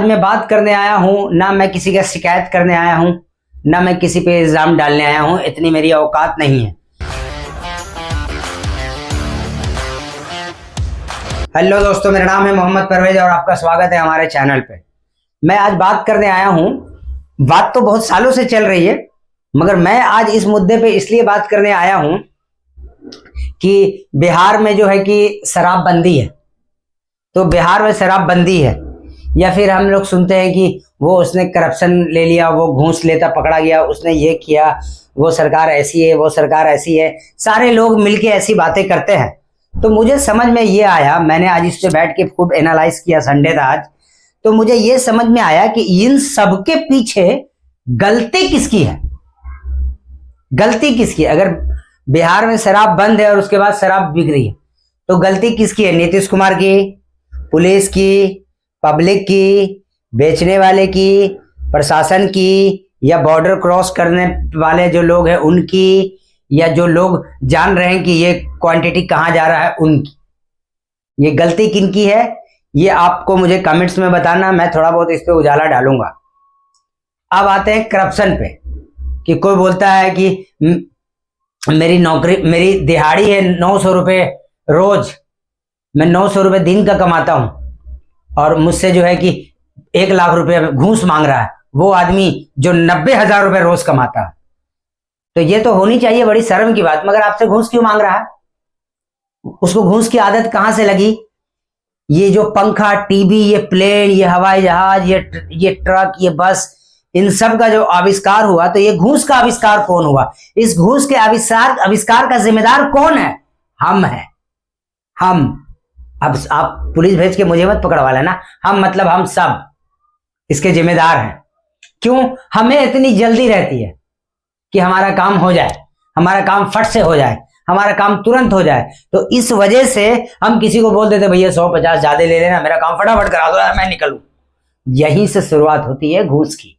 मैं बात करने आया हूँ, ना मैं किसी का शिकायत करने आया हूँ, ना मैं किसी पे इल्जाम डालने आया हूँ। इतनी मेरी औकात नहीं है। हेलो दोस्तों, मेरा नाम है मोहम्मद परवेज और आपका स्वागत है हमारे चैनल पे। मैं आज बात करने आया हूँ, बात तो बहुत सालों से चल रही है, मगर मैं आज इस मुद्दे पे इसलिए बात करने आया हूँ कि बिहार में जो है कि शराबबंदी है। तो बिहार में शराबबंदी है, या फिर हम लोग सुनते हैं कि वो उसने करप्शन ले लिया, वो घूस लेता पकड़ा गया, उसने ये किया, वो सरकार ऐसी है, वो सरकार ऐसी है। सारे लोग मिलके ऐसी बातें करते हैं। तो मुझे समझ में ये आया, मैंने आज इस पे बैठ के खूब एनालाइज किया, संडे था आज, तो मुझे ये समझ में आया कि इन सब के पीछे गलती किसकी है। गलती किसकी है? अगर बिहार में शराब बंद है और उसके बाद शराब बिक रही है, तो गलती किसकी है? नीतीश कुमार की, पुलिस की, पब्लिक की, बेचने वाले की, प्रशासन की, या बॉर्डर क्रॉस करने वाले जो लोग हैं उनकी, या जो लोग जान रहे हैं कि ये क्वांटिटी कहां जा रहा है उनकी? ये गलती किनकी है, ये आपको मुझे कमेंट्स में बताना। मैं थोड़ा बहुत इस पे उजाला डालूंगा। अब आते हैं करप्शन पे, कि कोई बोलता है कि मेरी नौकरी, मेरी दिहाड़ी है 900 रुपये रोज, मैं 900 रुपये दिन का कमाता हूं, और मुझसे जो है कि 1 लाख रुपए घूस मांग रहा है वो आदमी जो 90,000 रुपये रोज कमाता है। तो ये तो होनी चाहिए बड़ी शर्म की बात, मगर आपसे घूस क्यों मांग रहा है? उसको घूस की आदत कहां से लगी? ये जो पंखा, टीवी, ये प्लेन, ये हवाई जहाज, ये ट्रक, ये बस, इन सब का जो आविष्कार हुआ, तो ये घूस का आविष्कार कौन हुआ? इस घूस के आविष्कार का जिम्मेदार कौन है? हम हैं। हम। अब आप पुलिस भेज के मुझे मत पकड़वा लेना। हम मतलब हम सब इसके जिम्मेदार हैं। क्यों? हमें इतनी जल्दी रहती है कि हमारा काम हो जाए, हमारा काम फट से हो जाए, हमारा काम तुरंत हो जाए। तो इस वजह से हम किसी को बोल देते भैया 150 ज्यादा ले लेना, मेरा काम फटाफट करा दो, मैं निकलूं। यहीं से शुरुआत होती है घूस की।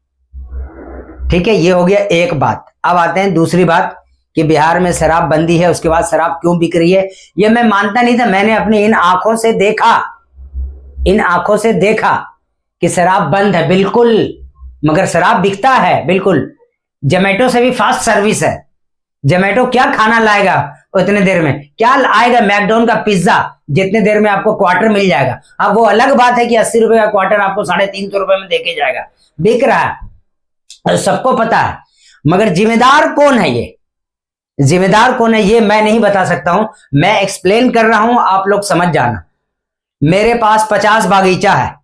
ठीक है, ये हो गया एक बात। अब आते हैं दूसरी बात कि बिहार में शराब बंदी है, उसके बाद शराब क्यों बिक रही है। ये मैं मानता नहीं था, मैंने अपनी इन आंखों से देखा कि शराब बंद है बिल्कुल, मगर शराब बिकता है बिल्कुल। जोमेटो से भी फास्ट सर्विस है। जोमेटो क्या खाना लाएगा उतने देर में? क्या आएगा मैकडोन का पिज्जा, जितने देर में आपको क्वार्टर मिल जाएगा। अब वो अलग बात है कि 80 रुपए का क्वार्टर आपको 350 रुपए में देके जाएगा। बिक रहा है, तो सबको पता है, मगर जिम्मेदार कौन है? ये जिम्मेदार कौन है ये मैं नहीं बता सकता हूं। मैं एक्सप्लेन कर रहा हूं, आप लोग समझ जाना। मेरे पास 50 बागीचा है,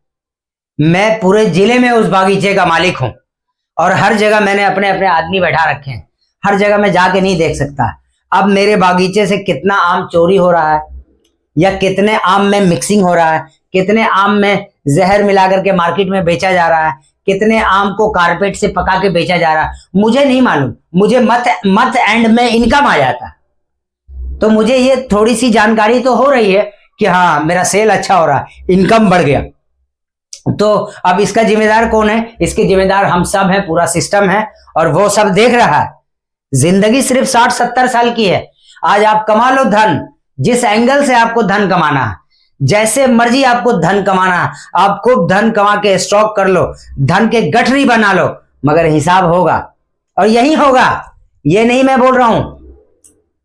मैं पूरे जिले में उस बागीचे का मालिक हूं, और हर जगह मैंने अपने अपने आदमी बैठा रखे हैं। हर जगह मैं जाके नहीं देख सकता अब मेरे बागीचे से कितना आम चोरी हो रहा है, या कितने आम में मिक्सिंग हो रहा है, कितने आम में जहर मिला करके मार्केट में बेचा जा रहा है, कितने आम को कारपेट से पका के बेचा जा रहा है, मुझे नहीं मालूम। मुझे मत एंड में इनकम आ जाता, तो मुझे ये थोड़ी सी जानकारी तो हो रही है कि हाँ मेरा सेल अच्छा हो रहा है, इनकम बढ़ गया। तो अब इसका जिम्मेदार कौन है? इसके जिम्मेदार हम सब हैं, पूरा सिस्टम है, और वो सब देख रहा है। जिंदगी सिर्फ 60-70 साल की है। आज आप कमा लो धन, जिस एंगल से आपको धन कमाना है, जैसे मर्जी आपको धन कमाना है, आप खूब धन कमा के स्टॉक कर लो, धन के गठरी बना लो, मगर हिसाब होगा, और यही होगा। ये नहीं मैं बोल रहा हूं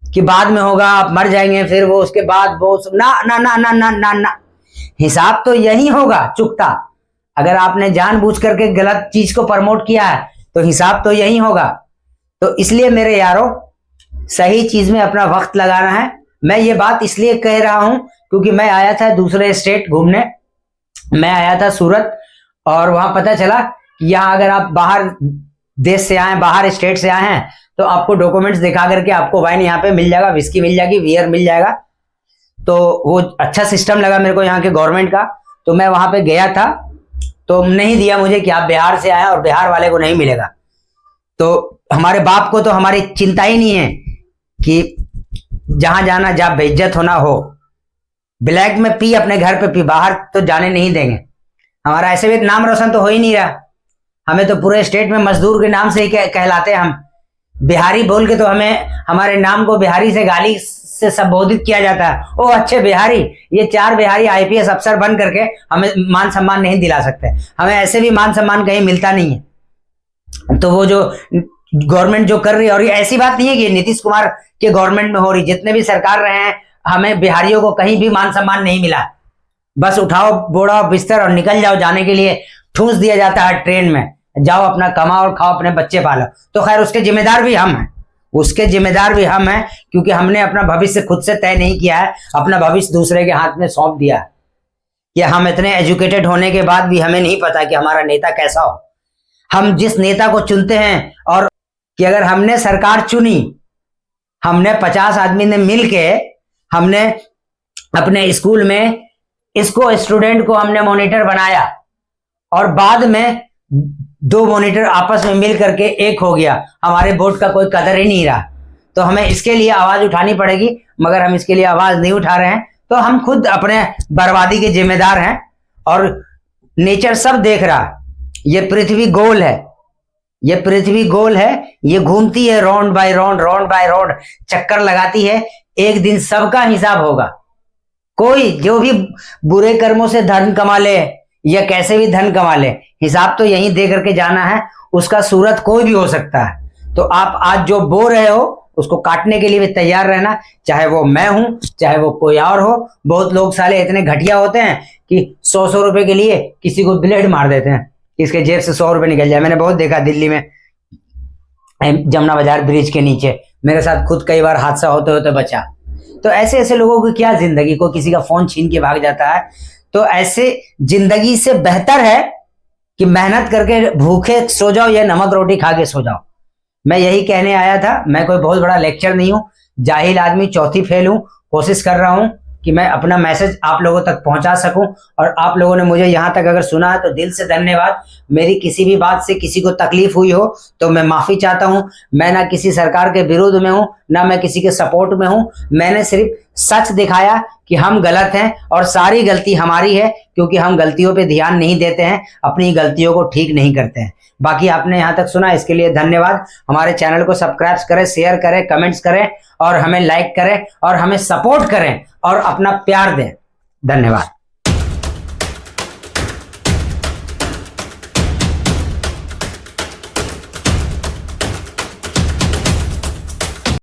कि बाद में होगा, आप मर जाएंगे फिर वो उसके बाद वो ना ना ना ना ना ना ना, हिसाब तो यही होगा चुकता। अगर आपने जानबूझ करके गलत चीज को प्रमोट किया है तो हिसाब तो यही होगा। तो इसलिए मेरे यारों, सही चीज में अपना वक्त लगाना है। मैं ये बात इसलिए कह रहा हूं क्योंकि मैं आया था दूसरे स्टेट घूमने, मैं आया था सूरत, और वहां पता चला कि यहाँ अगर आप बाहर देश से आए, बाहर स्टेट से आए हैं, तो आपको डॉक्यूमेंट्स दिखा करके आपको वाइन यहाँ पे मिल जाएगा, विस्की मिल जाएगी, बियर मिल जाएगा। तो वो अच्छा सिस्टम लगा मेरे को यहाँ के गवर्नमेंट का। तो मैं वहां पे गया था, तो नहीं दिया मुझे कि आप बिहार से आए और बिहार वाले को नहीं मिलेगा। तो हमारे बाप को तो हमारी चिंता ही नहीं है कि जहां जाना जा बेइज्जत होना हो, ब्लैक में पी, अपने घर पे पी, बाहर तो जाने नहीं देंगे। हमारा ऐसे भी नाम रोशन तो हो ही नहीं रहा, हमें तो पूरे स्टेट में मजदूर के नाम से ही कहलाते हैं हम। बिहारी बोल के तो हमें, हमारे नाम को बिहारी से गाली से संबोधित किया जाता है, ओ अच्छे बिहारी। ये 4 बिहारी आईपीएस अफसर बन करके हमें मान सम्मान नहीं दिला सकते, हमें ऐसे भी मान सम्मान कहीं मिलता नहीं है। तो वो जो गवर्नमेंट जो कर रही है, और ये ऐसी बात नहीं है कि नीतीश कुमार के गवर्नमेंट में हो रही, जितने भी सरकार रहे हैं हमें बिहारियों को कहीं भी मान सम्मान नहीं मिला। बस उठाओ बोड़ा बिस्तर और निकल जाओ, जाने के लिए ठूस दिया जाता है ट्रेन में, जाओ अपना कमाओ और खाओ, अपने बच्चे पालो। तो खैर उसके जिम्मेदार भी हम हैं, उसके जिम्मेदार भी हम हैं, क्योंकि हमने अपना भविष्य खुद से तय नहीं किया है, अपना भविष्य दूसरे के हाथ में सौंप दिया है। कि हम इतने एजुकेटेड होने के बाद भी हमें नहीं पता कि हमारा नेता कैसा हो। हम जिस नेता को चुनते हैं, और कि अगर हमने सरकार चुनी, हमने 50 आदमी ने मिलके हमने अपने स्कूल में इसको स्टूडेंट को हमने मॉनिटर बनाया, और बाद में 2 मॉनिटर आपस में मिल करके एक हो गया, हमारे वोट का कोई कदर ही नहीं रहा। तो हमें इसके लिए आवाज उठानी पड़ेगी, मगर हम इसके लिए आवाज नहीं उठा रहे हैं, तो हम खुद अपने बर्बादी के जिम्मेदार हैं। और नेचर सब देख रहा, ये पृथ्वी गोल है, ये पृथ्वी गोल है, ये घूमती है round bye round, round bye round चक्कर लगाती है। एक दिन सबका हिसाब होगा। कोई जो भी बुरे कर्मों से धन कमा ले या कैसे भी धन कमा ले, हिसाब तो यहीं दे करके जाना है। उसका सूरत कोई भी हो सकता है। तो आप आज जो बो रहे हो उसको काटने के लिए भी तैयार रहना, चाहे वो मैं हूं, चाहे वो कोई और हो। बहुत लोग साले इतने घटिया होते हैं कि 100-100 रुपए के लिए किसी को ब्लेड मार देते हैं, इसके जेब से 100 रुपए निकल जाए। मैंने बहुत देखा दिल्ली में, जमुना बाजार ब्रिज के नीचे, मेरे साथ खुद कई बार हादसा होते होते बचा। तो ऐसे ऐसे लोगों की क्या जिंदगी, को किसी का फोन छीन के भाग जाता है। तो ऐसे जिंदगी से बेहतर है कि मेहनत करके भूखे सो जाओ या नमक रोटी खा के सो जाओ। मैं यही कहने आया था। मैं कोई बहुत बड़ा लेक्चर नहीं हूं, जाहिल आदमी, चौथी फेल हूं। कोशिश कर रहा हूं कि मैं अपना मैसेज आप लोगों तक पहुंचा सकूं, और आप लोगों ने मुझे यहां तक अगर सुना है तो दिल से धन्यवाद। मेरी किसी भी बात से किसी को तकलीफ हुई हो तो मैं माफी चाहता हूं। मैं ना किसी सरकार के विरोध में हूं, ना मैं किसी के सपोर्ट में हूं। मैंने सिर्फ सच दिखाया कि हम गलत हैं, और सारी गलती हमारी है, क्योंकि हम गलतियों पे ध्यान नहीं देते हैं, अपनी गलतियों को ठीक नहीं करते हैं। बाकी आपने यहां तक सुना, इसके लिए धन्यवाद। हमारे चैनल को सब्सक्राइब करें, शेयर करें, कमेंट्स करें, और हमें लाइक करें, और हमें सपोर्ट करें, और अपना प्यार दें। धन्यवाद।